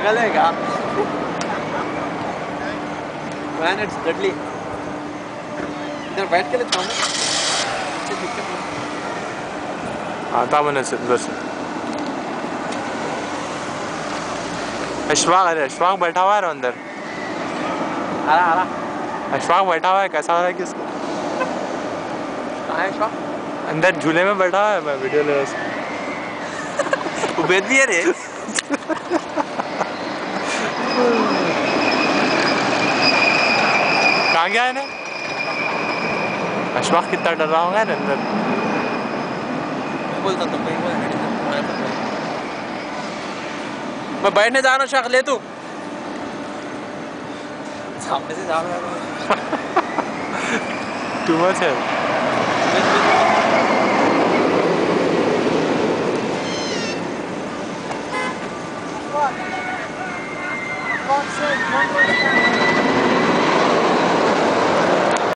पागल है क्या? Man it's deadly. इधर बैठ के लेता हूँ मैं। आता बने से उधर से। अशफाक, अरे अशफाक बैठा हुआ है अंदर। आ रहा। अशफाक बैठा हुआ है, कैसा हो रहा है कि उसको? कहाँ है अशफाक? अंदर झूले में बैठा हुआ है, मैं वीडियो ले रहा हूँ। उबेद भी है रे। कहाँ गया है ना? अशफाक कितना डर रहा होगा अंदर। मैं बोलता तो मैं बैठने जा रहा हूँ, शक ले तू सामने से जा रहा है। टू मच है। Fuck sake,